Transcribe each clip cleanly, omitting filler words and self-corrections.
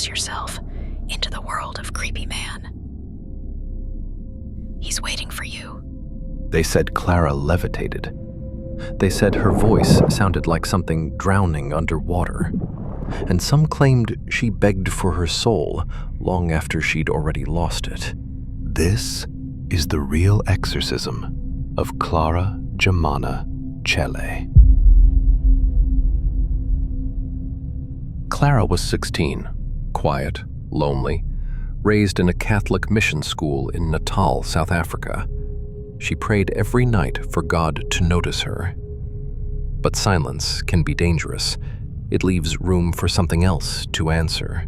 immerse yourself into the world of Creepy Man. He's waiting for you. They said Clara levitated. They said her voice sounded like something drowning underwater. And some claimed she begged for her soul long after she'd already lost it. This is the real exorcism of Clara Germana Cele. Clara was 16, quiet, lonely, raised in a Catholic mission school in Natal, South Africa. She prayed every night for God to notice her. But silence can be dangerous. It leaves room for something else to answer.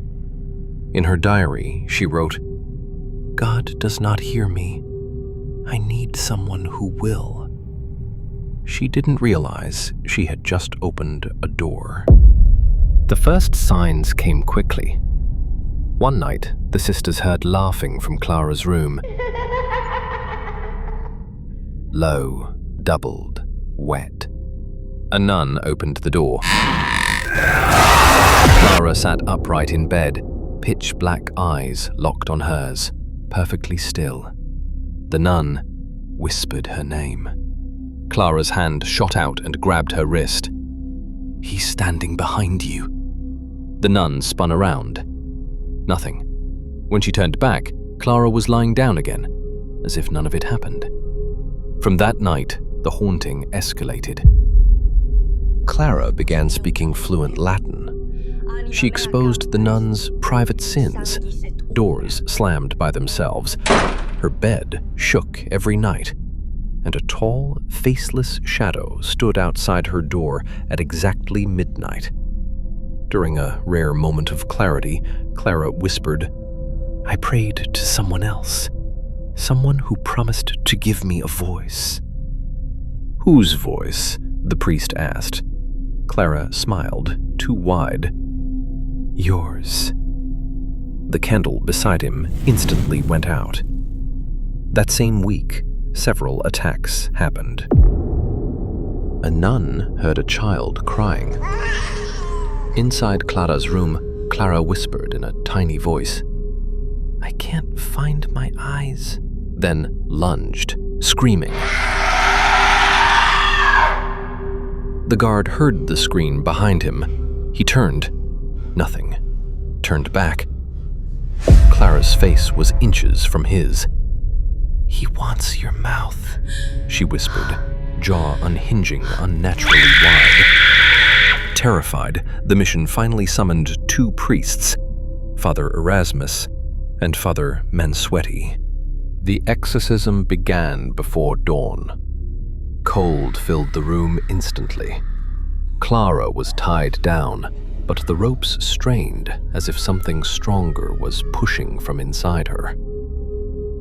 In her diary, she wrote, "God does not hear me. I need someone who will." She didn't realize she had just opened a door. The first signs came quickly. One night, the sisters heard laughing from Clara's room. Low, doubled, wet. A nun opened the door. Clara sat upright in bed, pitch-black eyes locked on hers, perfectly still. The nun whispered her name. Clara's hand shot out and grabbed her wrist. "He's standing behind you." The nun spun around. Nothing. When she turned back, Clara was lying down again, as if none of it happened. From that night, the haunting escalated. Clara began speaking fluent Latin. She exposed the nun's private sins. Doors slammed by themselves. Her bed shook every night. And a tall, faceless shadow stood outside her door at exactly midnight. During a rare moment of clarity, Clara whispered, "I prayed to someone else. Someone who promised to give me a voice." "Whose voice?" the priest asked. Clara smiled, too wide. "Yours." The candle beside him instantly went out. That same week, several attacks happened. A nun heard a child crying. Inside Clara's room, Clara whispered in a tiny voice, "I can't find my eyes," then lunged, screaming. The guard heard the scream behind him. He turned. Nothing. Turned back. Clara's face was inches from his. "He wants your mouth," she whispered, jaw unhinging unnaturally wide. Terrified, the mission finally summoned two priests, Father Erasmus and Father Mansuetti. The exorcism began before dawn. Cold filled the room instantly. Clara was tied down, but the ropes strained as if something stronger was pushing from inside her.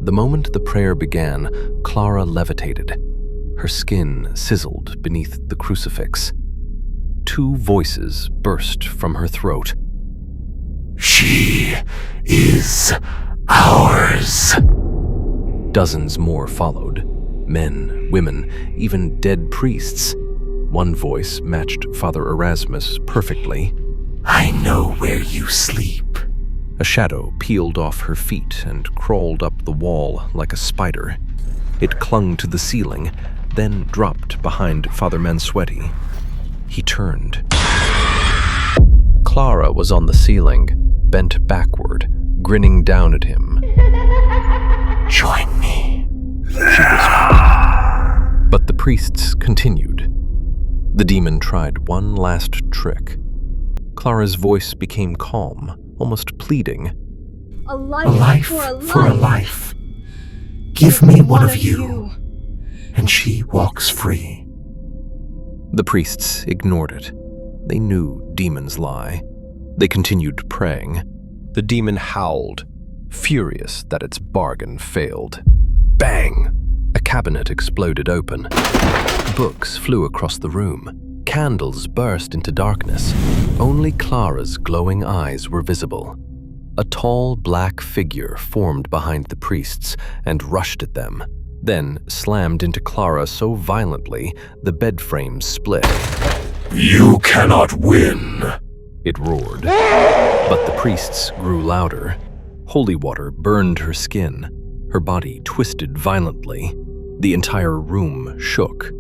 The moment the prayer began, Clara levitated. Her skin sizzled beneath the crucifix. Two voices burst from her throat. "She is ours." Dozens more followed. Men, women, even dead priests. One voice matched Father Erasmus perfectly. "I know where you sleep." A shadow peeled off her feet and crawled up the wall like a spider. It clung to the ceiling, then dropped behind Father Mansuetti. He turned. Clara was on the ceiling, bent backward, grinning down at him. "Join me," she whispered. But the priests continued. The demon tried one last trick. Clara's voice became calm, almost pleading. A life for a life. Give me one of you." And she walks free. The priests ignored it. They knew demons lie. They continued praying. The demon howled, furious that its bargain failed. Bang! A cabinet exploded open. Books flew across the room. Candles burst into darkness. Only Clara's glowing eyes were visible. A tall black figure formed behind the priests and rushed at them, then slammed into Clara so violently the bed frame split. "You cannot win." it roared. But the priests grew louder. Holy water burned her skin. Her body twisted violently. The entire room shook.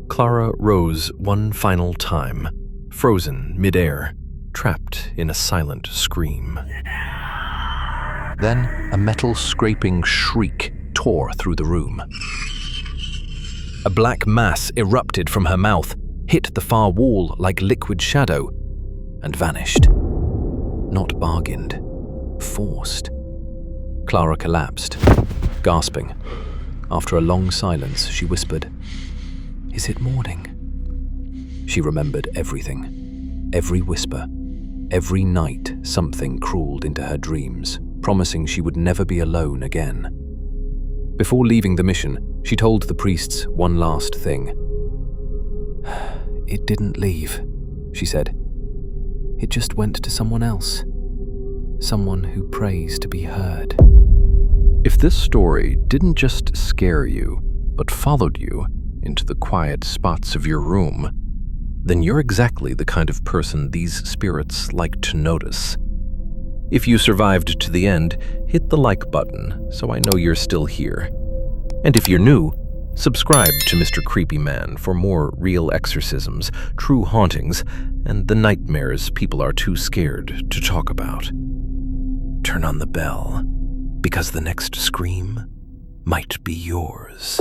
Clara rose one final time, frozen midair, trapped in a silent scream. Then a metal scraping shriek tore through the room. A black mass erupted from her mouth, hit the far wall like liquid shadow, and vanished. Not bargained, forced. Clara collapsed, gasping. After a long silence, she whispered, "Is it morning?" She remembered everything, every whisper. Every night, something crawled into her dreams, promising she would never be alone again. Before leaving the mission, she told the priests one last thing. "It didn't leave," she said. "It just went to someone else. Someone who prays to be heard." If this story didn't just scare you, but followed you into the quiet spots of your room, then you're exactly the kind of person these spirits like to notice. If you survived to the end, hit the like button so I know you're still here. And if you're new, subscribe to Mr. Creepy Man for more real exorcisms, true hauntings, and the nightmares people are too scared to talk about. Turn on the bell, because the next scream might be yours.